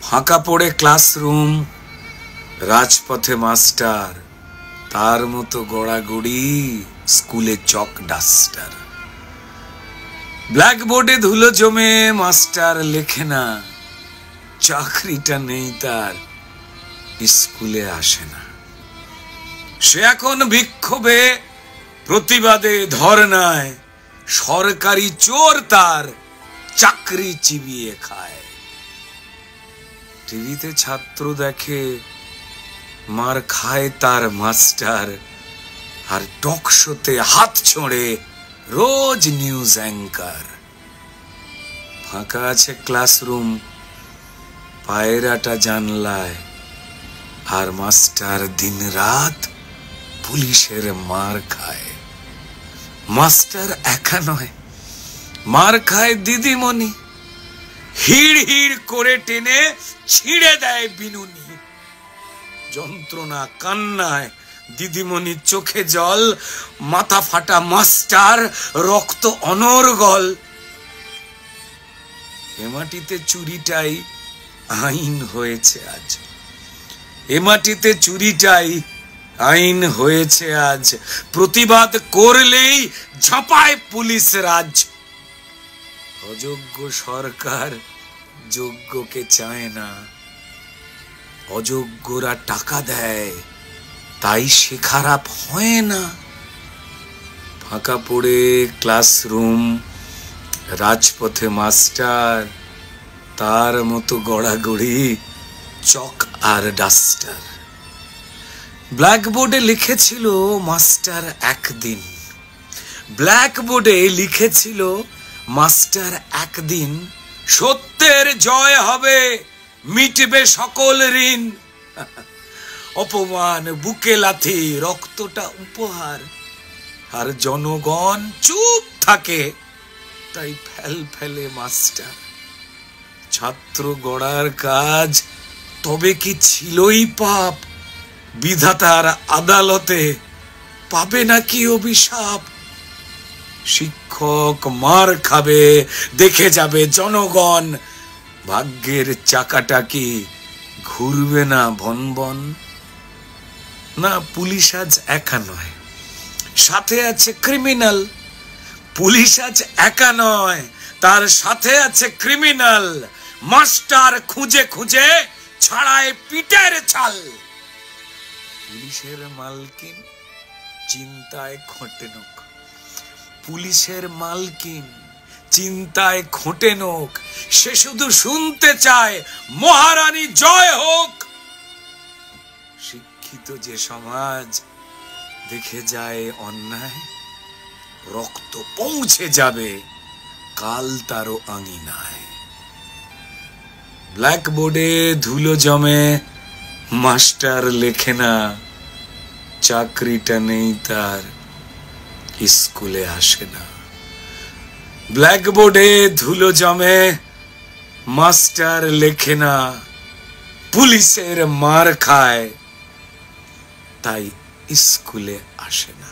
ফাঁকা পড়ে ক্লাসরুম, রাজপথে মাস্টার, তার মতো গড়াগড়ি স্কুলে চক ডাস্টার। ব্ল্যাকবোর্ডে ধুলো জমে মাস্টার লেখে না, চাকরিটা নেই তার, স্কুলে আসে না। সে এখন বিক্ষোভে, প্রতিবাদে, ধর্নায়, সরকারি চোর তার চাকরি চিবিয়ে খায়। টিভিতে ছাত্র দেখে মার খায় তার মাস্টার, আর টক শোতে হাত ছোঁড়ে রোজ নিউজ অ্যাঙ্কার। ফাঁকা আছে ক্লাসরুম, পায়রাটা জানলায়, আর মাস্টার দিন রাত পুলিশের মার খায়। মাস্টার একা নয়, মার খায় দিদিমণি, হিড় হিড় করে টেনে ছিঁড়ে দেয় বিনুনি। যন্ত্রণা কান্নায় দিদিমণির চোখে জল, মাথা ফাটা মাস্টার, রক্ত অনর্গল। এ মাটিতে চুরিটাই আইন হয়েছে আজ, এ মাটিতে চুরিটাই আইন হয়েছে আজ। প্রতিবাদ করলেই ঝাঁপায় পুলিশ রাজ। অযোগ্য সরকার যোগ্যকে চায় না, অযোগ্যরা টাকা দেয়, তাই সে খারাপ হয় না। ফাঁকা পড়ে ক্লাসরুম, রাজপথে মাস্টার, তার মতো গড়াগড়ি চক আর ডাস্টার। ব্ল্যাকবোর্ডে লিখেছিল মাস্টার একদিন, ব্ল্যাকবোর্ডে লিখেছিল মাস্টার একদিন, সত্যের জয় হবে, মিটবে সকল ঋণ। অপমান বুকে লাথি, রক্তটা উপহার, আর জনগণ চুপ থাকে, তাই ফেল ফেলে মাস্টার। ছাত্র গড়ার কাজ তবে কি ছিলই পাপ? বিধাতার আদালতে পাবে নাকি অভিশাপ? শিক্ষক মার খাবে, দেখে যাবে জনগণ, ভাগ্যের চাকাটা কি ঘুরবে না ভন ভন? না, পুলিশ আজ একা নয়, সাথে আছে ক্রিমিনাল। পুলিশ আজ একা নয়, তার সাথে আছে ক্রিমিনাল। মাস্টার খুঁজে খুঁজে ছাড়ায় পিটের ছাল। পুলিশের মালকিন চিন্তায় খোঁটে নোক, পুলিশের মালকিন চিন্তায় খোঁটে নোক। সে শুধু শুনতে চায় মহারানী জয় হোক। শিক্ষিত যে সমাজ দেখে যায় অন্যায়, রক্ত পৌঁছে যাবে কাল তারও আঙিনায়। ব্ল্যাকবোর্ডে ধুলো জমে মাস্টার লেখে না, চাকরিটা নেই তার, স্কুলে আসে না। ব্ল্যাকবোর্ডে ধুলো জমে মাস্টার লেখে না, পুলিশের মার খায়, তাই স্কুলে আসে না।